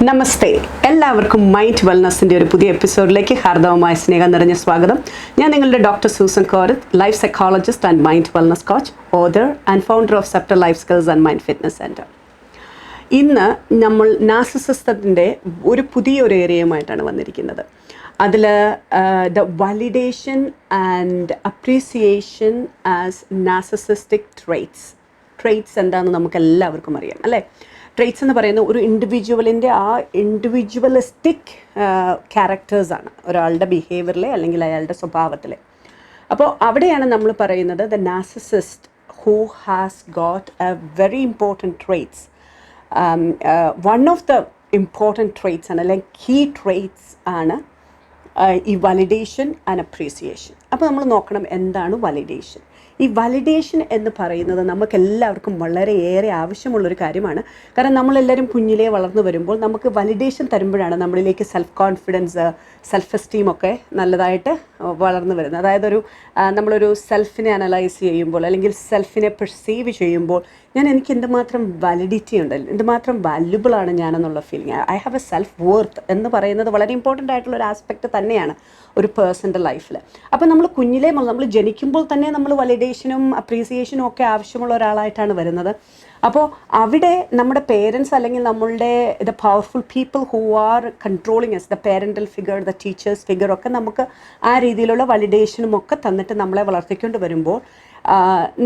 നമസ്തേ, എല്ലാവർക്കും മൈൻഡ് വെൽനസിൻ്റെ ഒരു പുതിയ എപ്പിസോഡിലേക്ക് ഹാർദവമായ സ്നേഹം നിറഞ്ഞ സ്വാഗതം. ഞാൻ നിങ്ങളുടെ doctor Susan Korath, life psychologist and mind wellness coach, author and founder of Scepter life skills and mind fitness centre. ഇന്ന് നമ്മൾ നാർസിസിസത്തിൻ്റെ ഒരു പുതിയൊരു ഏരിയയുമായിട്ടാണ് വന്നിരിക്കുന്നത്. അതിൽ the validation and appreciation as narcissistic traits എന്താണെന്ന് നമുക്ക് എല്ലാവർക്കും അറിയാം അല്ലേ. ട്രെയ്റ്റ്സ് എന്ന് പറയുന്നത് ഒരു ഇൻഡിവിജ്വലിൻ്റെ ആ ഇൻഡിവിജ്വലിസ്റ്റിക് ക്യാരക്ടേഴ്സാണ് ഒരാളുടെ ബിഹേവിയറിലെ അല്ലെങ്കിൽ അയാളുടെ സ്വഭാവത്തിലെ. അപ്പോൾ അവിടെയാണ് നമ്മൾ പറയുന്നത് the narcissist who has got A very important traits. One of the important traits ആണ് അല്ലെങ്കിൽ കീ ട്രെയ്റ്റ്സ് ആണ് ഈ വാലിഡേഷൻ ആൻഡ് അപ്രീസിയേഷൻ. അപ്പോൾ നമ്മൾ നോക്കണം എന്താണ് വാലിഡേഷൻ. ഈ വാലിഡേഷൻ എന്ന് പറയുന്നത് നമുക്കെല്ലാവർക്കും വളരെയേറെ ആവശ്യമുള്ളൊരു കാര്യമാണ്. കാരണം നമ്മളെല്ലാവരും കുഞ്ഞിലേ വളർന്നു വരുമ്പോൾ നമുക്ക് വാലിഡേഷൻ തരുമ്പോഴാണ് നമ്മളിലേക്ക് സെൽഫ് കോൺഫിഡൻസ്, സെൽഫ് എസ്റ്റീം ഒക്കെ നല്ലതായിട്ട് വളർന്നു വരുന്നത്. അതായത് നമ്മളൊരു സെൽഫിനെ അനലൈസ് ചെയ്യുമ്പോൾ അല്ലെങ്കിൽ സെൽഫിനെ പെർസീവ് ചെയ്യുമ്പോൾ എനിക്ക് എന്തുമാത്രം വാലിഡിറ്റി ഉണ്ട്, എന്തുമാത്രം വാല്യുബിളാണ് ഞാനെന്നുള്ള feeling, I have a self worth എന്ന് പറയുന്നത് വളരെ ഇമ്പോർട്ടൻ്റ് ആയിട്ടുള്ളൊരു ആസ്പെക്റ്റ് തന്നെയാണ് ഒരു പേഴ്സൻ്റെ ലൈഫിൽ. അപ്പോൾ നമ്മൾ കുഞ്ഞിലേ നമ്മൾ ജനിക്കുമ്പോൾ തന്നെ നമ്മൾ വാലിഡേഷനും അപ്രീസിയേഷനും ഒക്കെ ആവശ്യമുള്ള ഒരാളായിട്ടാണ് വരുന്നത്. അപ്പോൾ അവിടെ നമ്മുടെ പേരൻസ് അല്ലെങ്കിൽ നമ്മളുടെ the powerful people who are controlling S, the parental figure, the teachers figure ഒക്കെ നമുക്ക് ആ രീതിയിലുള്ള വാലിഡേഷനും ഒക്കെ തന്നിട്ട് നമ്മളെ വളർത്തിക്കൊണ്ട് വരുമ്പോൾ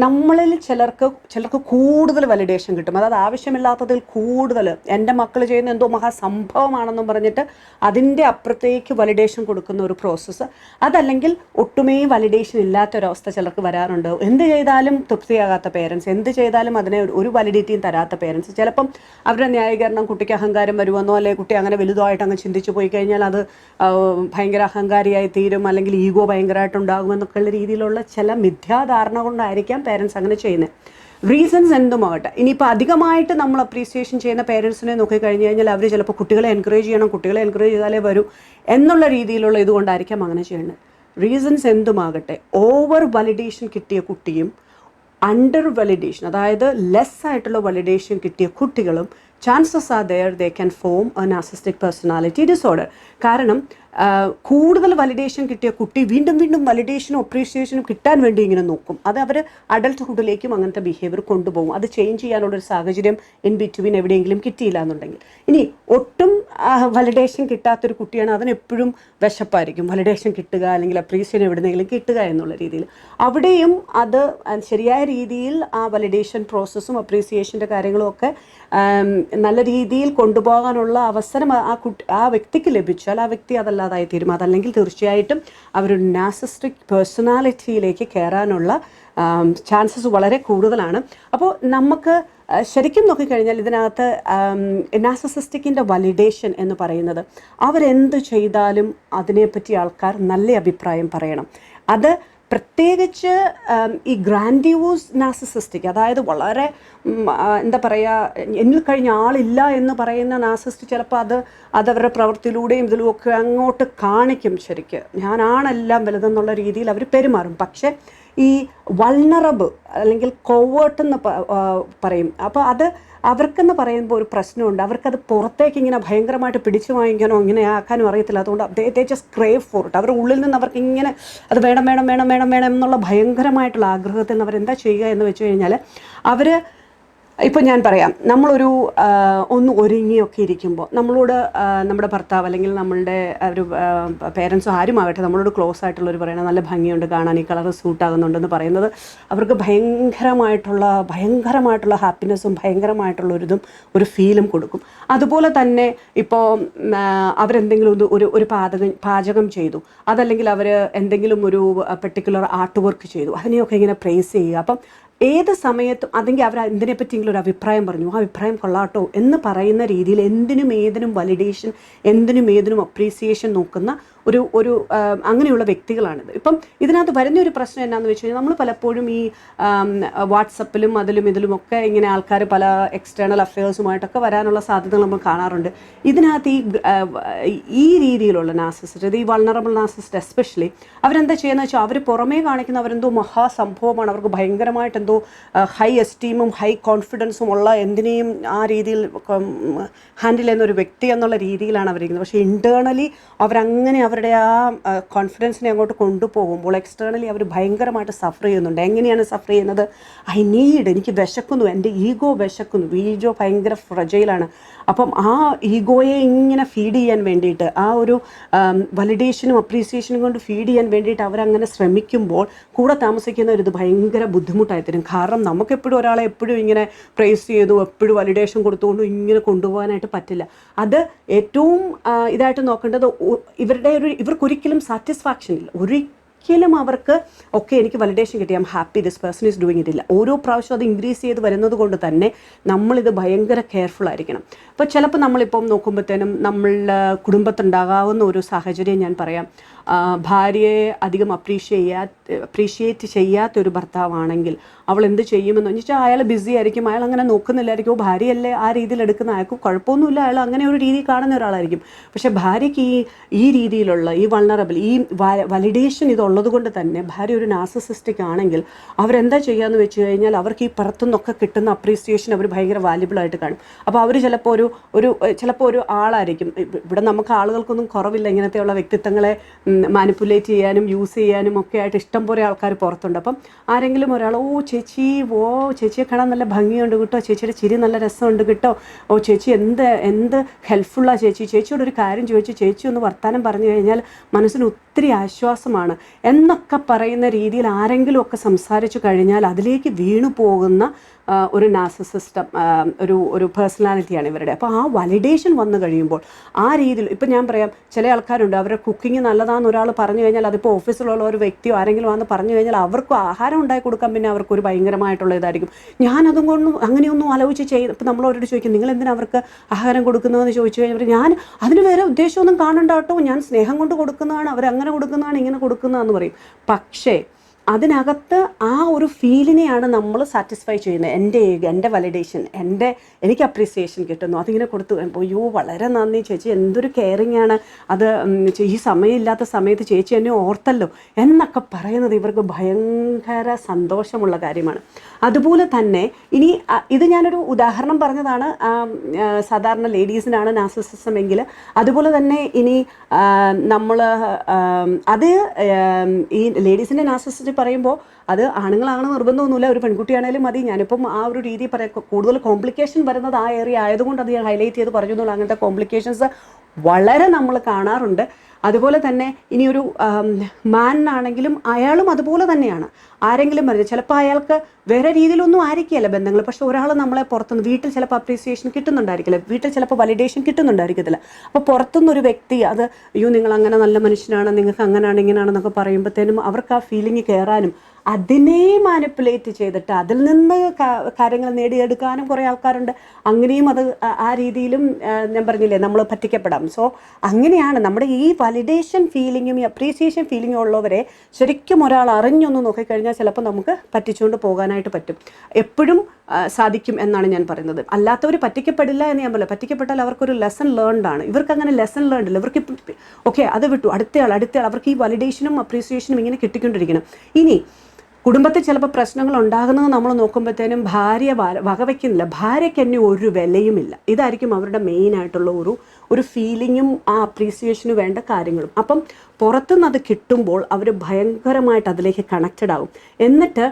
നമ്മളിൽ ചിലർക്ക് കൂടുതൽ വാലിഡേഷൻ കിട്ടും. അതായത് ആവശ്യമില്ലാത്തതിൽ കൂടുതൽ എൻ്റെ മക്കൾ ചെയ്യുന്ന എന്തോ മഹാസംഭവമാണെന്നും പറഞ്ഞിട്ട് അതിൻ്റെ അപ്പുറത്തേക്ക് വാലിഡേഷൻ കൊടുക്കുന്ന ഒരു പ്രോസസ്സ്. അതല്ലെങ്കിൽ ഒട്ടുമേ വാലിഡേഷൻ ഇല്ലാത്തൊരവസ്ഥ ചിലർക്ക് വരാറുണ്ട്. എന്ത് ചെയ്താലും തൃപ്തിയാകാത്ത പേരൻസ്, എന്ത് ചെയ്താലും അതിനെ ഒരു വാലിഡിറ്റിയും തരാത്ത പേരൻസ്. ചിലപ്പം അവരുടെ ന്യായീകരണം കുട്ടിക്ക് അഹങ്കാരം വരുമെന്നോ, അല്ലെങ്കിൽ കുട്ടി അങ്ങനെ വലുതായിട്ട് അങ്ങ് ചിന്തിച്ചു പോയി കഴിഞ്ഞാൽ അത് ഭയങ്കര അഹങ്കാരിയായി തീരും, അല്ലെങ്കിൽ ഈഗോ ഭയങ്കരമായിട്ടുണ്ടാകുമെന്നൊക്കെയുള്ള രീതിയിലുള്ള ചില മിഥ്യാധാരണ കൊണ്ടായിരിക്കാം പേരൻസ് അങ്ങനെ ചെയ്യുന്നത്. റീസൺസ് എന്തുമാകട്ടെ. ഇനിയിപ്പോൾ അധികമായിട്ട് നമ്മൾ അപ്രീസിയേഷൻ ചെയ്യുന്ന പേരൻസിനെ നോക്കിക്കഴിഞ്ഞ് കഴിഞ്ഞാൽ അവർ ചിലപ്പോൾ കുട്ടികളെ എൻകറേജ് ചെയ്യണം, കുട്ടികളെ എൻകറേജ് ചെയ്താലേ വരൂ എന്നുള്ള രീതിയിലുള്ള ഇതുകൊണ്ടായിരിക്കാം അങ്ങനെ ചെയ്യുന്നത്. റീസൺസ് എന്തുമാകട്ടെ, ഓവർ വാലിഡേഷൻ കിട്ടിയ കുട്ടിയും അണ്ടർ വാലിഡേഷൻ, അതായത് ലെസ് ആയിട്ടുള്ള വാലിഡേഷൻ കിട്ടിയ കുട്ടികളും chances are there they can form a narcissistic personality disorder. കാരണം കൂടുതൽ വാലിഡേഷൻ കിട്ടിയ കുട്ടി വീണ്ടും വീണ്ടും വാലിഡേഷനും അപ്രീസിയേഷനും കിട്ടാൻ വേണ്ടി ഇങ്ങനെ നോക്കും. അത് അവർ അഡൽട്ട്ഹുഡിലേക്കും അങ്ങനത്തെ ബിഹേവിയർ കൊണ്ടുപോകും. അത് ചേഞ്ച് ചെയ്യാനുള്ളൊരു സാഹചര്യം ഇൻ ബിറ്റ്വീൻ എവിടെയെങ്കിലും കിട്ടിയില്ല എന്നുണ്ടെങ്കിൽ. ഇനി ഒട്ടും വാലിഡേഷൻ കിട്ടാത്തൊരു കുട്ടിയാണ്, അതിനെപ്പോഴും വിശപ്പായിരിക്കും വാലിഡേഷൻ കിട്ടുക അല്ലെങ്കിൽ അപ്രീസിയേഷൻ എവിടെയെങ്കിലും കിട്ടുക എന്നുള്ള രീതിയിൽ. അവിടെയും അത് ശരിയായ രീതിയിൽ ആ വാലിഡേഷൻ പ്രോസസ്സും അപ്രീസിയേഷൻ്റെ കാര്യങ്ങളും ഒക്കെ നല്ല രീതിയിൽ കൊണ്ടുപോകാനുള്ള അവസരം ആ വ്യക്തിക്ക് ലഭിച്ചാൽ ആ വ്യക്തി അതല്ലാതായി തീരും. അതല്ലെങ്കിൽ തീർച്ചയായിട്ടും അവരൊരു നാർസിസ്റ്റിക് പേഴ്സണാലിറ്റിയിലേക്ക് കയറാനുള്ള ചാൻസസ് വളരെ കൂടുതലാണ്. അപ്പോൾ നമുക്ക് ശരിക്കും നോക്കിക്കഴിഞ്ഞാൽ ഇതിനകത്ത് നാർസിസിസ്റ്റിക്കിൻ്റെ വാലിഡേഷൻ എന്ന് പറയുന്നത് അവരെന്ത് ചെയ്താലും അതിനെപ്പറ്റി ആൾക്കാർ നല്ല അഭിപ്രായം പറയണം. അത് പ്രത്യേകിച്ച് ഈ ഗ്രാൻഡ്യൂസ് നാർസിസിസ്റ്റിക്, അതായത് വളരെ എന്താ പറയുക, എന്നിൽ കഴിഞ്ഞ ആളില്ല എന്ന് പറയുന്ന നാർസിസിസ്റ്റ് ചിലപ്പോൾ അതവരുടെ പ്രവൃത്തിയിലൂടെയും ഇതിലുമൊക്കെ അങ്ങോട്ട് കാണിക്കും. ശരിക്ക് ഞാനാണെല്ലാം വലുതെന്നുള്ള രീതിയിൽ അവർ പെരുമാറും. പക്ഷേ ഈ വൾണറബിൾ അല്ലെങ്കിൽ കോവേർട്ട് എന്ന് പറയും. അപ്പോൾ അത് അവർക്കെന്ന് പറയുമ്പോൾ ഒരു പ്രശ്നമുണ്ട്. അവർക്കത് പുറത്തേക്ക് ഇങ്ങനെ ഭയങ്കരമായിട്ട് പിടിച്ചു വാങ്ങിക്കാനോ ഇങ്ങനെ ആക്കാനോ അറിയത്തില്ല. അതുകൊണ്ട് they just crave for it. അവരുടെ ഉള്ളിൽ നിന്ന് അവർക്ക് ഇങ്ങനെ അത് വേണം വേണം വേണം വേണം വേണം എന്നുള്ള ഭയങ്കരമായിട്ടുള്ള ആഗ്രഹത്തിൽ നിന്ന് അവരെന്താ ചെയ്യുക എന്ന് വെച്ച് കഴിഞ്ഞാൽ അവർ ഇപ്പോൾ ഞാൻ പറയാം, നമ്മളൊരു ഒന്ന് ഒരുങ്ങിയൊക്കെ ഇരിക്കുമ്പോൾ നമ്മളോട് നമ്മുടെ ഭർത്താവ് അല്ലെങ്കിൽ നമ്മളുടെ ഒരു പേരൻസോ ആരുമാകട്ടെ നമ്മളോട് ക്ലോസ് ആയിട്ടുള്ളവർ പറയണം നല്ല ഭംഗിയുണ്ട് കാണാൻ, ഈ കളർ സൂട്ടാകുന്നുണ്ടെന്ന് പറയുന്നത് അവർക്ക് ഭയങ്കരമായിട്ടുള്ള ഹാപ്പിനെസ്സും ഭയങ്കരമായിട്ടുള്ളൊരിതും ഒരു ഫീലും കൊടുക്കും. അതുപോലെ തന്നെ ഇപ്പോൾ അവരെന്തെങ്കിലും ഒരു പാചകം ചെയ്തു, അതല്ലെങ്കിൽ അവർ എന്തെങ്കിലും ഒരു പെർട്ടിക്കുലർ ആർട്ട് വർക്ക് ചെയ്തു, അതിനെയൊക്കെ ഇങ്ങനെ പ്രൈസ് ചെയ്യുക. അപ്പം ഏത് സമയത്തും അതെങ്കിൽ അവർ എന്തിനെപ്പറ്റിയെങ്കിലും ഒരു അഭിപ്രായം പറഞ്ഞു, ആ അഭിപ്രായം കൊള്ളാട്ടോ എന്ന് പറയുന്ന രീതിയിൽ എന്തിനും ഏതിനും വാലിഡേഷൻ, എന്തിനും ഏതിനും അപ്രീസിയേഷൻ നോക്കുന്ന ഒരു അങ്ങനെയുള്ള വ്യക്തികളാണിത്. ഇപ്പം ഇതിനകത്ത് വരുന്നൊരു പ്രശ്നം എന്നാന്ന് വെച്ച് കഴിഞ്ഞാൽ നമ്മൾ പലപ്പോഴും ഈ വാട്സപ്പിലും അതിലും ഇതിലുമൊക്കെ ഇങ്ങനെ ആൾക്കാർ പല എക്സ്റ്റേണൽ അഫയേഴ്സുമായിട്ടൊക്കെ വരാനുള്ള സാധ്യതകൾ നമ്മൾ കാണാറുണ്ട്. ഇതിനകത്ത് ഈ രീതിയിലുള്ള നാർസിസിസ്റ്റ്, ഈ വൾണറബിൾ നാർസിസിസ്റ്റ് എസ്പെഷ്യലി അവരെന്താ ചെയ്യുന്നത് വെച്ചാൽ അവർ പുറമേ കാണിക്കുന്ന അവരെന്തോ മഹാസംഭവമാണ്, അവർക്ക് ഭയങ്കരമായിട്ട് എന്തോ ഹൈ എസ്റ്റീമും ഹൈ കോൺഫിഡൻസും ഉള്ള എന്തിനേയും ആ രീതിയിൽ ഹാൻഡിൽ ചെയ്യുന്ന ഒരു വ്യക്തി എന്നുള്ള രീതിയിലാണ് അവരിരിക്കുന്നത്. പക്ഷേ ഇൻറ്റേർണലി അവരങ്ങനെ അവരുടെ ആ കോൺഫിഡൻസിനെ അങ്ങോട്ട് കൊണ്ടുപോകുമ്പോൾ എക്സ്റ്റേണലി അവർ ഭയങ്കരമായിട്ട് സഫർ ചെയ്യുന്നുണ്ട്. എങ്ങനെയാണ് സഫർ ചെയ്യുന്നത്? എനിക്ക് വിശക്കുന്നു, എൻ്റെ ഈഗോ വിശക്കുന്നു. ഈഗോ ഭയങ്കര ഫ്രജൈലാണ്. അപ്പം ആ ഈഗോയെ ഇങ്ങനെ ഫീഡ് ചെയ്യാൻ വേണ്ടിയിട്ട്, ആ ഒരു വലിഡേഷനും അപ്രീസിയേഷനും കൊണ്ട് ഫീഡ് ചെയ്യാൻ വേണ്ടിയിട്ട് അവരങ്ങനെ ശ്രമിക്കുമ്പോൾ കൂടെ താമസിക്കുന്നവരിത് ഭയങ്കര ബുദ്ധിമുട്ടായി തരും. കാരണം നമുക്കെപ്പോഴും ഒരാളെ എപ്പോഴും ഇങ്ങനെ പ്രൈസ് ചെയ്തു എപ്പോഴും വലിഡേഷൻ കൊടുത്തുകൊണ്ട് ഇങ്ങനെ കൊണ്ടുപോകാനായിട്ട് പറ്റില്ല. അത് ഏറ്റവും ഇതായിട്ട് നോക്കേണ്ടത് ഇവർക്കൊരിക്കലും സാറ്റിസ്ഫാക്ഷൻ ഇല്ല. ഒരിക്കലും അവർക്ക് എനിക്ക് വലിഡേഷൻ കിട്ടി, I am happy this person is doing it ഇല്ല. ഓരോ പ്രാവശ്യം അത് ഇൻക്രീസ് ചെയ്ത് വരുന്നത് കൊണ്ട് തന്നെ നമ്മളിത് ഭയങ്കര കെയർഫുൾ ആയിരിക്കണം. അപ്പോൾ ചിലപ്പോൾ നമ്മളിപ്പം നോക്കുമ്പോഴത്തേനും കുടുംബത്തുണ്ടാകാവുന്ന ഒരു സാഹചര്യം ഞാൻ പറയാം. ഭാര്യയെ അധികം അപ്രീഷിയേറ്റ് ചെയ്യാത്തൊരു ഭർത്താവാണെങ്കിൽ അവൾ എന്ത് ചെയ്യുമെന്ന് വെച്ചാൽ അയാൾ ബിസി ആയിരിക്കും, അയാൾ അങ്ങനെ നോക്കുന്നില്ലായിരിക്കും. ഭാര്യയല്ലേ ആ രീതിയിൽ എടുക്കുന്ന, അയാൾക്ക് കുഴപ്പമൊന്നുമില്ല, അയാൾ അങ്ങനെ ഒരു രീതി കാണുന്ന ഒരാളായിരിക്കും. പക്ഷേ ഭാര്യയ്ക്ക് ഈ രീതിയിലുള്ള ഈ വൾണറബിൾ ഈ വലിഡേഷൻ ഇതുള്ളത് കൊണ്ട് തന്നെ ഭാര്യ ഒരു നാർസിസിസ്റ്റിക് ആണെങ്കിൽ അവരെന്താ ചെയ്യാന്ന് വെച്ച് കഴിഞ്ഞാൽ അവർക്ക് ഈ പുറത്തുനിന്നൊക്കെ കിട്ടുന്ന അപ്രീസിയേഷൻ അവർ ഭയങ്കര വാല്യുബിളായിട്ട് കാണും. അപ്പോൾ അവർ ചിലപ്പോൾ ഒരു ആളായിരിക്കും. ഇവിടെ നമുക്ക് ആളുകൾക്കൊന്നും കുറവില്ല ഇങ്ങനത്തെയുള്ള വ്യക്തിത്വങ്ങളെ മാനിപ്പുലേറ്റ് ചെയ്യാനും യൂസ് ചെയ്യാനും ഒക്കെ ആയിട്ട് ഇഷ്ടം പോലെ ആൾക്കാർ പുറത്തുണ്ട്. അപ്പം ആരെങ്കിലും ഒരാൾ ചേച്ചിയെ കാണാൻ നല്ല ഭംഗിയുണ്ട് കേട്ടോ, ചേച്ചിയുടെ ചിരി നല്ല രസമുണ്ട് കേട്ടോ, ചേച്ചി എന്ത് ഹെൽപ്ഫുള്ളാണ് ചേച്ചിയോട് ഒരു കാര്യം ചോദിച്ചു, ചേച്ചി ഒന്ന് വർത്താനം പറഞ്ഞു കഴിഞ്ഞാൽ മനസ്സിന് ഒത്തിരി ആശ്വാസമാണ് എന്നൊക്കെ പറയുന്ന രീതിയിൽ ആരെങ്കിലും ഒക്കെ സംസാരിച്ചു കഴിഞ്ഞാൽ അതിലേക്ക് വീണു പോകുന്ന ഒരു നാർസിസിസ്റ്റ് ഒരു പേഴ്സണാലിറ്റിയാണ് ഇവരുടെ. അപ്പോൾ ആ വലിഡേഷൻ വന്നു കഴിയുമ്പോൾ ആ രീതിയിൽ ഇപ്പം ഞാൻ പറയാം, ചില ആൾക്കാരുണ്ട് അവരുടെ കുക്കിംഗ് നല്ലതാണെന്ന് ഒരാൾ പറഞ്ഞു കഴിഞ്ഞാൽ, അതിപ്പോൾ ഓഫീസിലുള്ള ഒരു വ്യക്തിയോ ആരെങ്കിലും ആണെന്ന് പറഞ്ഞു കഴിഞ്ഞാൽ അവർക്ക് ആഹാരം ഉണ്ടാക്കി കൊടുക്കാൻ പിന്നെ അവർക്കൊരു ഭയങ്കരമായിട്ടുള്ള ഇതായിരിക്കും. ഞാനതും കൊണ്ട് അങ്ങനെയൊന്നും ആലോചിച്ച് ചെയ്ത് ഇപ്പം നമ്മളവരോട് ചോദിക്കും, നിങ്ങൾ എന്തിനാ അവർക്ക് ആഹാരം കൊടുക്കുന്നതെന്ന് ചോദിച്ചു കഴിഞ്ഞാൽ ഞാൻ അതിന് വേറെ ഉദ്ദേശമൊന്നും കാണണ്ട കേട്ടോ, ഞാൻ സ്നേഹം കൊണ്ട് കൊടുക്കുന്നതാണ്, അവരങ്ങനെ കൊടുക്കുന്നതാണ്, ഇങ്ങനെ കൊടുക്കുന്നതാണെന്ന് പറയും. പക്ഷേ അതിനകത്ത് ആ ഒരു ഫീലിനെയാണ് നമ്മൾ സാറ്റിസ്ഫൈ ചെയ്യുന്നത്. എൻ്റെ വലിഡേഷൻ, എനിക്ക് അപ്രീസിയേഷൻ കിട്ടുന്നു, അതിങ്ങനെ കൊടുത്തു അയ്യോ വളരെ നന്ദി ചേച്ചി, എന്തൊരു കെയറിങ് ആണ് അത്, ഈ സമയമില്ലാത്ത സമയത്ത് ചേച്ചി എന്നെ ഓർത്തല്ലോ എന്നൊക്കെ പറയുന്നത് ഇവർക്ക് ഭയങ്കര സന്തോഷമുള്ള കാര്യമാണ്. അതുപോലെ തന്നെ ഇനി ഇത് ഞാനൊരു ഉദാഹരണം പറഞ്ഞതാണ്, സാധാരണ ലേഡീസിനാണ് നാർസിസിസം എങ്കിൽ. അതുപോലെ തന്നെ ഇനി നമ്മൾ ഈ ലേഡീസിൻ്റെ നാർസിസിസ്റ്റ് പറയുമ്പോൾ അത് ആണുങ്ങളാണ് നിർബന്ധമൊന്നുമില്ല, ഒരു പെൺകുട്ടിയാണേലും മതി. ഞാനിപ്പം ആ ഒരു രീതി പറയാം. കൂടുതൽ കോംപ്ലിക്കേഷൻ വരുന്നത് ആ ഏരിയ ആയതുകൊണ്ട് അത് ഞാൻ ഹൈലൈറ്റ് ചെയ്ത് പറഞ്ഞു എന്നുള്ളൂ. അങ്ങനത്തെ കോംപ്ലിക്കേഷൻസ് വളരെ നമ്മൾ കാണാറുണ്ട്. അതുപോലെ തന്നെ ഇനിയൊരു മാനാണെങ്കിലും അയാളും അതുപോലെ തന്നെയാണ്. ആരെങ്കിലും പറഞ്ഞത് ചിലപ്പോൾ അയാൾക്ക് വേറെ രീതിയിലൊന്നും ആയിരിക്കില്ല ബന്ധങ്ങൾ, പക്ഷെ ഒരാൾ നമ്മളെ പുറത്തുനിന്ന് വീട്ടിൽ ചിലപ്പോൾ അപ്രീസിയേഷൻ കിട്ടുന്നുണ്ടായിരിക്കില്ല, വീട്ടിൽ ചിലപ്പോൾ വലിഡേഷൻ കിട്ടുന്നുണ്ടായിരിക്കത്തില്ല. അപ്പോൾ പുറത്തുനിന്നൊരു വ്യക്തി അത് നിങ്ങൾ അങ്ങനെ നല്ല മനുഷ്യനാണ്, നിങ്ങൾക്ക് അങ്ങനെയാണ് ഇങ്ങനെയാണെന്നൊക്കെ പറയുമ്പോഴത്തേനും അവർക്ക് ആ ഫീലിംഗ് കയറാനും അതിനെ മാനിപ്പുലേറ്റ് ചെയ്തിട്ട് അതിൽ നിന്ന് കാര്യങ്ങൾ നേടിയെടുക്കാനും കുറേ ആൾക്കാരുണ്ട്. അങ്ങനെയും അത് ആ രീതിയിലും ഞാൻ പറഞ്ഞില്ലേ നമ്മൾ പറ്റിക്കപ്പെടാം. സോ അങ്ങനെയാണ് നമ്മുടെ ഈ വലിഡേഷൻ ഫീലിങ്ങും ഈ അപ്രീസിയേഷൻ ഫീലിങ്ങും ഉള്ളവരെ ശരിക്കും ഒരാൾ അറിഞ്ഞൊന്ന് നോക്കിക്കഴിഞ്ഞാൽ ചിലപ്പോൾ നമുക്ക് പറ്റിച്ചുകൊണ്ട് പോകാനായിട്ട് പറ്റും. എപ്പോഴും സാധിക്കും എന്നാണ് ഞാൻ പറയുന്നത്. അല്ലാത്തവർ പറ്റിക്കപ്പെടില്ല എന്ന് ഞാൻ പറയാം. പറ്റിക്കപ്പെട്ടാൽ അവർക്കൊരു ലെസൺ ലേൺഡ് ആണ്. ഇവർക്ക് അങ്ങനെ ലെസൺ ലേൺഡ് ഇല്ല. ഇവർക്ക് അത് വിട്ടു, അടുത്തയാൾ അവർക്ക് ഈ വലിഡേഷനും അപ്രീസിയേഷനും ഇങ്ങനെ കിട്ടിക്കൊണ്ടിരിക്കണം. ഇനി കുടുംബത്തിൽ ചിലപ്പോൾ പ്രശ്നങ്ങൾ ഉണ്ടാകുന്നത് നമ്മൾ നോക്കുമ്പോഴത്തേനും ഭാര്യ വകവയ്ക്കുന്നില്ല, ഭാര്യയ്ക്ക് തന്നെ ഒരു വിലയുമില്ല. ഇതായിരിക്കും അവരുടെ മെയിനായിട്ടുള്ള ഒരു ഫീലിങ്ങും ആ അപ്രീസിയേഷന് വേണ്ട കാര്യങ്ങളും. അപ്പം പുറത്തുനിന്ന് അത് കിട്ടുമ്പോൾ അവർ ഭയങ്കരമായിട്ട് അതിലേക്ക് കണക്റ്റഡ് ആകും. എന്നിട്ട്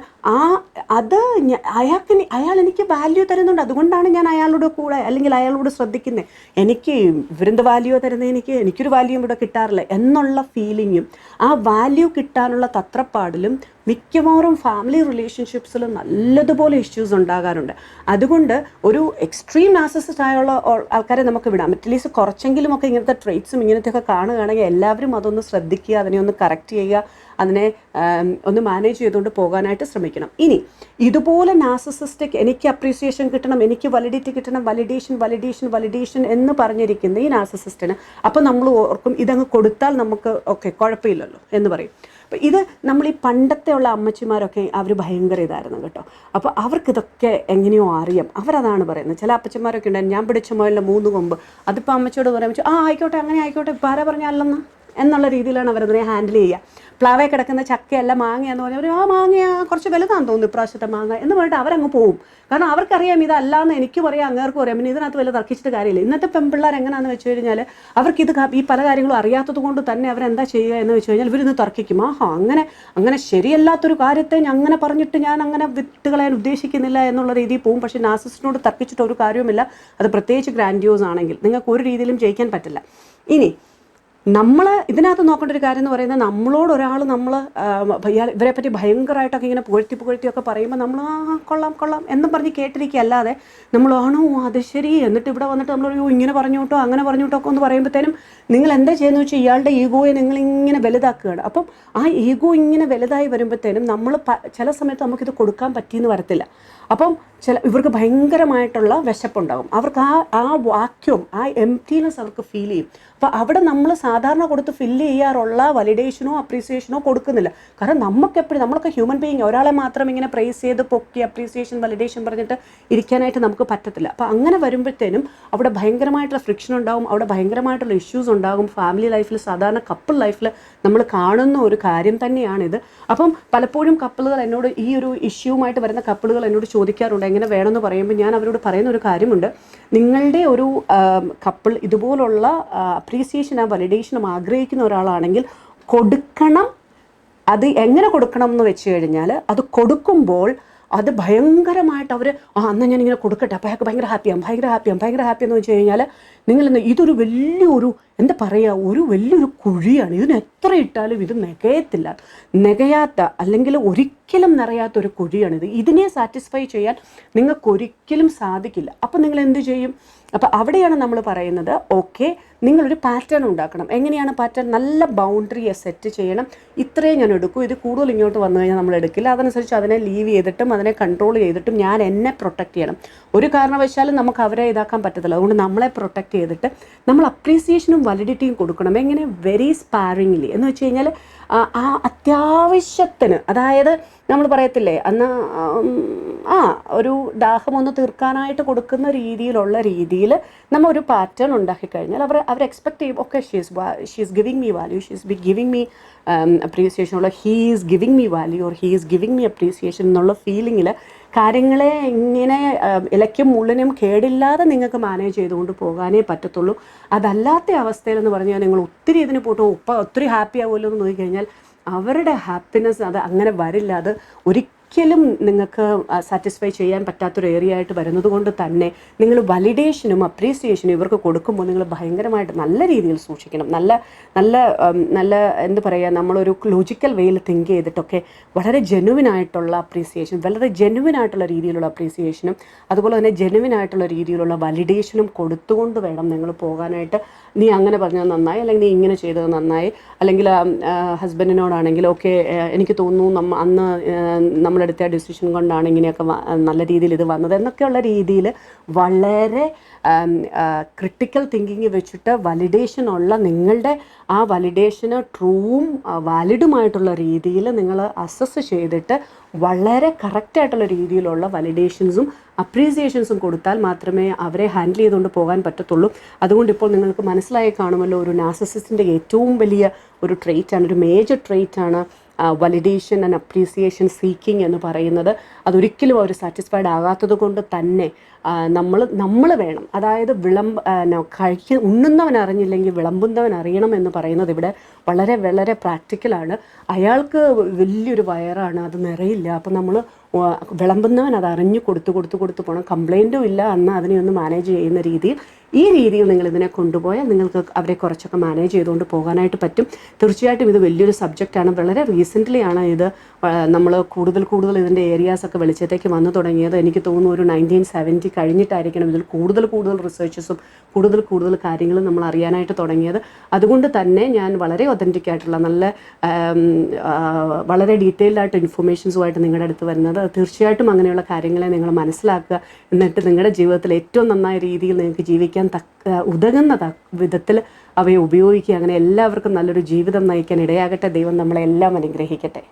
അയാൾ എനിക്ക് വാല്യൂ തരുന്നുണ്ട്, അതുകൊണ്ടാണ് ഞാൻ അയാളുടെ കൂടെ അല്ലെങ്കിൽ അയാളോട് ശ്രദ്ധിക്കുന്നത്, എനിക്ക് ഇവരെന്ത് വാല്യൂ തരുന്നത്, എനിക്കൊരു വാല്യൂ ഇവിടെ കിട്ടാറില്ല എന്നുള്ള ഫീലിങ്ങും ആ വാല്യൂ കിട്ടാനുള്ള തത്രപ്പാടിലും മിക്കവാറും ഫാമിലി റിലേഷൻഷിപ്സിൽ നല്ലതുപോലെ ഇഷ്യൂസ് ഉണ്ടാകാറുണ്ട്. അതുകൊണ്ട് ഒരു എക്സ്ട്രീം നാർസിസിസ്റ്റ് ആയുള്ള ആൾക്കാരെ നമുക്ക് വിടാം. അറ്റ്ലീസ്റ്റ് കുറച്ചെങ്കിലും ഒക്കെ ഇങ്ങനത്തെ ട്രേറ്റ്സും ഇങ്ങനത്തെയൊക്കെ കാണുകയാണെങ്കിൽ എല്ലാവരും അതൊന്ന് ശ്രദ്ധിക്കുക, അതിനെ ഒന്ന് കറക്റ്റ് ചെയ്യുക, അതിനെ ഒന്ന് മാനേജ് ചെയ്തുകൊണ്ട് പോകാനായിട്ട് ശ്രമിക്കണം. ഇനി ഇതുപോലെ നാർസിസിസ്റ്റിക് എനിക്ക് അപ്രീസിയേഷൻ കിട്ടണം, എനിക്ക് വാലിഡിറ്റി കിട്ടണം, വാലിഡേഷൻ എന്ന് പറഞ്ഞിരിക്കുന്ന ഈ നാർസിസിസ്റ്റിന് അപ്പോൾ നമ്മൾ ഓർക്കും ഇതങ്ങ് കൊടുത്താൽ നമുക്ക് ഓക്കെ കുഴപ്പമില്ലല്ലോ എന്ന് പറയും. അപ്പോൾ ഇത് നമ്മൾ ഈ പണ്ടത്തെ ഉള്ള അമ്മച്ചിമാരൊക്കെ അവർ ഭയങ്കര ഇതായിരുന്നു കേട്ടോ. അപ്പോൾ അവർക്കിതൊക്കെ എങ്ങനെയോ അറിയാം, അവരതാണ് പറയുന്നത്. ചില അപ്പച്ചന്മാരൊക്കെ ഉണ്ടായിരുന്നു, ഞാൻ പിടിച്ച മുകളിലെ 3 കൊമ്പ്, അതിപ്പോൾ അമ്മച്ചോട് പറയാൻ വെച്ചാൽ ആയിക്കോട്ടെ അങ്ങനെ ആയിക്കോട്ടെ ഇപ്പം ആരാ പറഞ്ഞാലെന്ന് എന്നുള്ള രീതിയിലാണ് അവരതിനെ ഹാൻഡിൽ ചെയ്യുക. പ്ലാവേ കിടക്കുന്ന ചക്കയല്ല മാങ്ങയെന്ന് പറഞ്ഞാൽ മാങ്ങ കുറച്ച് വലുതാണെന്ന് തോന്നുന്നു ഇപ്രാവശ്യത്തെ മാങ്ങ എന്ന് പറഞ്ഞിട്ട് അവരങ്ങ് പോകും. കാരണം അവർക്കറിയാം ഇതല്ലാന്ന് എനിക്ക് പറയാം, അങ്ങേർക്കും അറിയാം, പിന്നെ ഇതിനകത്ത് വല്ല തർക്കിച്ചിട്ട് കാര്യമില്ല. ഇന്നത്തെ പെൺപിള്ളേർ എങ്ങനെയാണെന്ന് വെച്ച് കഴിഞ്ഞാൽ അവർക്കിത് ഈ പല കാര്യങ്ങളും അറിയാത്തത് കൊണ്ട് തന്നെ അവരെന്താ ചെയ്യുക എന്ന് വെച്ച് കഴിഞ്ഞാൽ ഇവരിന്ന് തർക്കിക്കും. അങ്ങനെ ശരിയല്ലാത്തൊരു കാര്യത്തെ അങ്ങനെ പറഞ്ഞിട്ട് ഞാൻ അങ്ങനെ വിട്ടുകളയാൻ ഉദ്ദേശിക്കുന്നില്ല എന്നുള്ള രീതിയിൽ പോകും. പക്ഷേ നാർസിസിസ്റ്റിനോട് തർക്കിച്ചിട്ട് ഒരു കാര്യവുമില്ല. അത് പ്രത്യേകിച്ച് ഗ്രാൻഡ്യൂസ് ആണെങ്കിൽ നിങ്ങൾക്ക് ഒരു രീതിയിലും ജയിക്കാൻ പറ്റില്ല. ഇനി നമ്മൾ ഇതിനകത്ത് നോക്കേണ്ട ഒരു കാര്യം എന്ന് പറയുന്നത്, നമ്മളോട് ഒരാൾ ഇവരെ പറ്റി ഭയങ്കരമായിട്ടൊക്കെ ഇങ്ങനെ പുകഴ്ത്തിയൊക്കെ പറയുമ്പോൾ നമ്മൾ കൊള്ളാം എന്നും പറഞ്ഞ് കേട്ടിരിക്കുക. അല്ലാതെ നമ്മളാണോ അത് ശരി എന്നിട്ട് ഇവിടെ വന്നിട്ട് നമ്മൾ ഇങ്ങനെ പറഞ്ഞു കേട്ടോ അങ്ങനെ പറഞ്ഞു കേട്ടോ ഒക്കെ ഒന്ന് പറയുമ്പോഴത്തേനും നിങ്ങൾ എന്താ ചെയ്യുന്നത് വെച്ചാൽ ഇയാളുടെ ഈഗോയെ നിങ്ങളിങ്ങനെ വലുതാക്കുകയാണ്. അപ്പം ആ ഈഗോ ഇങ്ങനെ വലുതായി വരുമ്പോഴത്തേനും നമ്മൾ ചില സമയത്ത് നമുക്കിത് കൊടുക്കാൻ പറ്റിയെന്ന് വരത്തില്ല. അപ്പം ഇവർക്ക് ഭയങ്കരമായിട്ടുള്ള വിശപ്പുണ്ടാകും. അവർക്ക് ആ വാക്യൂം, ആ എംപ്റ്റീനെസ് അവർക്ക് ഫീൽ ചെയ്യും. അപ്പോൾ അവിടെ നമ്മൾ സാധാരണ കൊടുത്ത് ഫില്ല് ചെയ്യാറുള്ള വാലിഡേഷനോ അപ്രീസിയേഷനോ കൊടുക്കുന്നില്ല. കാരണം നമ്മളൊക്കെ ഹ്യൂമൻ ബീയിങ്, ഒരാളെ മാത്രം ഇങ്ങനെ പ്രൈസ് ചെയ്ത് പൊക്കി അപ്രീസിയേഷൻ വാലിഡേഷൻ പറഞ്ഞിട്ട് ഇരിക്കാനായിട്ട് നമുക്ക് പറ്റത്തില്ല. അപ്പോൾ അങ്ങനെ വരുമ്പോഴത്തേനും അവിടെ ഭയങ്കരമായിട്ടുള്ള ഫ്രിക്ഷൻ ഉണ്ടാകും, അവിടെ ഭയങ്കരമായിട്ടുള്ള ഇഷ്യൂസ് ഉണ്ടാകും. ഫാമിലി ലൈഫിൽ, സാധാരണ കപ്പിൾ ലൈഫിൽ നമ്മൾ കാണുന്ന ഒരു കാര്യം തന്നെയാണിത്. അപ്പം പലപ്പോഴും കപ്പിളുകൾ എന്നോട് ഈ ഒരു ഇഷ്യൂവുമായിട്ട് വരുന്ന കപ്പിളുകൾ എന്നോട് ചോദിക്കാറുണ്ട് എങ്ങനെ വേണമെന്ന് പറയുമ്പോൾ ഞാൻ അവരോട് പറയുന്ന ഒരു കാര്യമുണ്ട്. നിങ്ങളുടെ ഒരു കപ്പിൾ ഇതുപോലുള്ള അപ്രീസിയേഷനും വാലിഡേഷനും ആഗ്രഹിക്കുന്ന ഒരാളാണെങ്കിൽ കൊടുക്കണം. അത് എങ്ങനെ കൊടുക്കണം എന്ന് വെച്ച് കഴിഞ്ഞാൽ അത് കൊടുക്കുമ്പോൾ അത് ഭയങ്കരമായിട്ട് അവർ എന്നാൽ ഞാനിങ്ങനെ കൊടുക്കട്ടെ, അപ്പോൾ അയാൾക്ക് ഭയങ്കര ഹാപ്പിയാന്ന് വെച്ച് കഴിഞ്ഞാൽ നിങ്ങളെന്താ ഇതൊരു വലിയൊരു എന്താ പറയുക, ഒരു വലിയൊരു കുഴിയാണ്. ഇതിന് എത്ര ഇട്ടാലും ഇത് നികയാത്ത അല്ലെങ്കിൽ ഒരിക്കലും നിറയാത്തൊരു കുഴിയാണിത്. ഇതിനെ സാറ്റിസ്ഫൈ ചെയ്യാൻ നിങ്ങൾക്കൊരിക്കലും സാധിക്കില്ല. അപ്പം നിങ്ങൾ എന്ത് ചെയ്യും? അപ്പോൾ അവിടെയാണ് നമ്മൾ പറയുന്നത് ഓക്കെ നിങ്ങളൊരു പാറ്റേൺ ഉണ്ടാക്കണം. എങ്ങനെയാണ് പാറ്റേൺ? നല്ല ബൗണ്ടറിയെ സെറ്റ് ചെയ്യണം. ഇത്രയും ഞാൻ എടുക്കും, ഇത് കൂടുതൽ ഇങ്ങോട്ട് വന്നു കഴിഞ്ഞാൽ നമ്മൾ എടുക്കില്ല. അതനുസരിച്ച് അതിനെ ലീവ് ചെയ്തിട്ടും അതിനെ കൺട്രോൾ ചെയ്തിട്ടും ഞാൻ എന്നെ പ്രൊട്ടക്റ്റ് ചെയ്യണം. ഒരു കാരണവശാലും നമുക്ക് അവരെ ഇതാക്കാൻ പറ്റത്തില്ല. അതുകൊണ്ട് നമ്മളെ പ്രൊട്ടക്റ്റ് ചെയ്തിട്ട് നമ്മൾ അപ്രീസിയേഷനും വാലിഡിറ്റിയും കൊടുക്കണം. എങ്ങനെ? വെരി സ്പാരിങ്ലി എന്ന് വെച്ച് കഴിഞ്ഞാൽ ആ അത്യാവശ്യത്തിന്, അതായത് നമ്മൾ പറയത്തില്ലേ അന്ന് ഒരു ദാഹമൊന്ന് തീർക്കാനായിട്ട് കൊടുക്കുന്ന രീതിയിൽ നമ്മൾ ഒരു പാറ്റേൺ ഉണ്ടാക്കി കഴിഞ്ഞാൽ അവർ എക്സ്പെക്ട് ചെയ്യും okay she is giving me value, she is giving me appreciation, ഉള്ള he is giving me value or he is giving me appreciation എന്നുള്ള ഫീലിങ്ങിൽ കാര്യങ്ങളെ ഇങ്ങനെ ഇലയ്ക്കും മുള്ളിനും കേടില്ലാതെ നിങ്ങൾക്ക് മാനേജ് ചെയ്തുകൊണ്ട് പോകാനേ പറ്റത്തുള്ളൂ. അതല്ലാത്ത അവസ്ഥയിലെന്ന് പറഞ്ഞാൽ നിങ്ങൾ ഒത്തിരി ഇതിന് പോട്ടോ ഒത്തിരി ഹാപ്പി ആവുമല്ലോ എന്ന് നോക്കിക്കഴിഞ്ഞാൽ അവരുടെ ഹാപ്പിനെസ് അത് അങ്ങനെ വരില്ല. അത് ഒരിക്കലും നിങ്ങൾക്ക് സാറ്റിസ്ഫൈ ചെയ്യാൻ പറ്റാത്തൊരു ഏരിയ ആയിട്ട് വരുന്നത് കൊണ്ട് തന്നെ നിങ്ങൾ വാലിഡേഷനും അപ്രീസിയേഷനും ഇവർക്ക് കൊടുക്കുമ്പോൾ നിങ്ങൾ ഭയങ്കരമായിട്ട് നല്ല രീതിയിൽ സൂക്ഷിക്കണം. നല്ല എന്താ പറയുക, നമ്മളൊരു ലോജിക്കൽ വേയിൽ തിങ്ക് ചെയ്തിട്ടൊക്കെ വളരെ ജെനുവിനായിട്ടുള്ള അപ്രീസിയേഷൻ, വളരെ ജെനുവിനായിട്ടുള്ള രീതിയിലുള്ള അപ്രീസിയേഷനും അതുപോലെ തന്നെ ജെനുവിനായിട്ടുള്ള രീതിയിലുള്ള വാലിഡേഷനും കൊടുത്തുകൊണ്ട് വേണം നിങ്ങൾ പോകാനായിട്ട്. നീ അങ്ങനെ പറഞ്ഞത് നന്നായി, അല്ലെങ്കിൽ നീ ഇങ്ങനെ ചെയ്തത് നന്നായി, അല്ലെങ്കിൽ ഹസ്ബൻഡിനോടാണെങ്കിൽ ഓക്കെ എനിക്ക് തോന്നുന്നു അന്ന് നമ്മളെടുത്ത ഡിസിഷൻ കൊണ്ടാണ് ഇങ്ങനെയൊക്കെ നല്ല രീതിയിൽ ഇത് വന്നത് എന്നൊക്കെയുള്ള രീതിയിൽ വളരെ ക്രിട്ടിക്കൽ തിങ്കിങ് വെച്ചിട്ട് വാലിഡേഷൻ ഉള്ള നിങ്ങളുടെ ആ വാലിഡേഷന് ട്രൂവും വാലിഡുമായിട്ടുള്ള രീതിയിൽ നിങ്ങൾ അസസ് ചെയ്തിട്ട് വളരെ കറക്റ്റായിട്ടുള്ള രീതിയിലുള്ള വാലിഡേഷൻസും അപ്രീസിയേഷൻസും കൊടുത്താൽ മാത്രമേ അവരെ ഹാൻഡിൽ ചെയ്തുകൊണ്ട് പോകാൻ പറ്റത്തുള്ളൂ. അതുകൊണ്ട് ഇപ്പോൾ നിങ്ങൾക്ക് മനസ്സിലായി കാണുമല്ലോ, ഒരു നാർസിസിസ്റ്റിൻ്റെ ഏറ്റവും വലിയ ഒരു ട്രെയ്റ്റാണ്, ഒരു മേജർ ട്രെയ്റ്റാണ് വാലിഡേഷൻ ആൻഡ് അപ്രീസിയേഷൻ സീക്കിങ് എന്ന് പറയുന്നത്. അതൊരിക്കലും അവർ സാറ്റിസ്ഫൈഡ് ആകാത്തത് കൊണ്ട് തന്നെ നമ്മൾ വേണം, അതായത് ഉണ്ണുന്നവൻ അറിഞ്ഞില്ലെങ്കിൽ വിളമ്പുന്നവൻ അറിയണം എന്ന് പറയുന്നത് ഇവിടെ വളരെ വളരെ പ്രാക്ടിക്കലാണ്. അയാൾക്ക് വലിയൊരു വയറാണ്, അത് നിറയില്ല. അപ്പോൾ നമ്മൾ വിളമ്പുന്നവൻ അത് അറിഞ്ഞ് കൊടുത്ത് പോകണം. കംപ്ലൈൻറ്റും ഇല്ല, അന്ന് അതിനെ ഒന്ന് മാനേജ് ചെയ്യുന്ന രീതിയിൽ ഈ രീതിയിൽ നിങ്ങൾ ഇതിനെ കൊണ്ടുപോയാൽ നിങ്ങൾക്ക് അവരെ കുറച്ചൊക്കെ മാനേജ് ചെയ്തുകൊണ്ട് പോകാനായിട്ട് പറ്റും. തീർച്ചയായിട്ടും ഇത് വലിയൊരു സബ്ജക്റ്റാണ്. വളരെ റീസെൻ്റ്ലി ആണ് ഇത് നമ്മൾ കൂടുതൽ ഇതിൻ്റെ ഏരിയാസൊക്കെ വെളിച്ചത്തേക്ക് വന്നു തുടങ്ങിയത്. എനിക്ക് തോന്നുന്നു ഒരു 1970 കഴിഞ്ഞിട്ടായിരിക്കണം ഇതിൽ കൂടുതൽ റിസർച്ചസും കൂടുതൽ കാര്യങ്ങളും നമ്മൾ അറിയാനായിട്ട് തുടങ്ങിയത്. അതുകൊണ്ട് തന്നെ ഞാൻ വളരെ ഒതൻറ്റിക് ആയിട്ടുള്ള വളരെ ഡീറ്റെയിൽഡ് ആയിട്ട് ഇൻഫർമേഷൻസുമായിട്ട് നിങ്ങളുടെ അടുത്ത് വരുന്നത്. തീർച്ചയായിട്ടും അങ്ങനെയുള്ള കാര്യങ്ങളെ നിങ്ങൾ മനസ്സിലാക്കുക. എന്നിട്ട് നിങ്ങളുടെ ജീവിതത്തിൽ ഏറ്റവും നന്നായ രീതിയിൽ നിങ്ങൾക്ക് ജീവിക്കാൻ ഉതകുന്ന വിധത്തിൽ അവയെ ഉപയോഗിക്കുക. അങ്ങനെ എല്ലാവർക്കും നല്ലൊരു ജീവിതം നയിക്കാൻ ഇടയാകട്ടെ. ദൈവം നമ്മളെ എല്ലാം അനുഗ്രഹിക്കട്ടെ.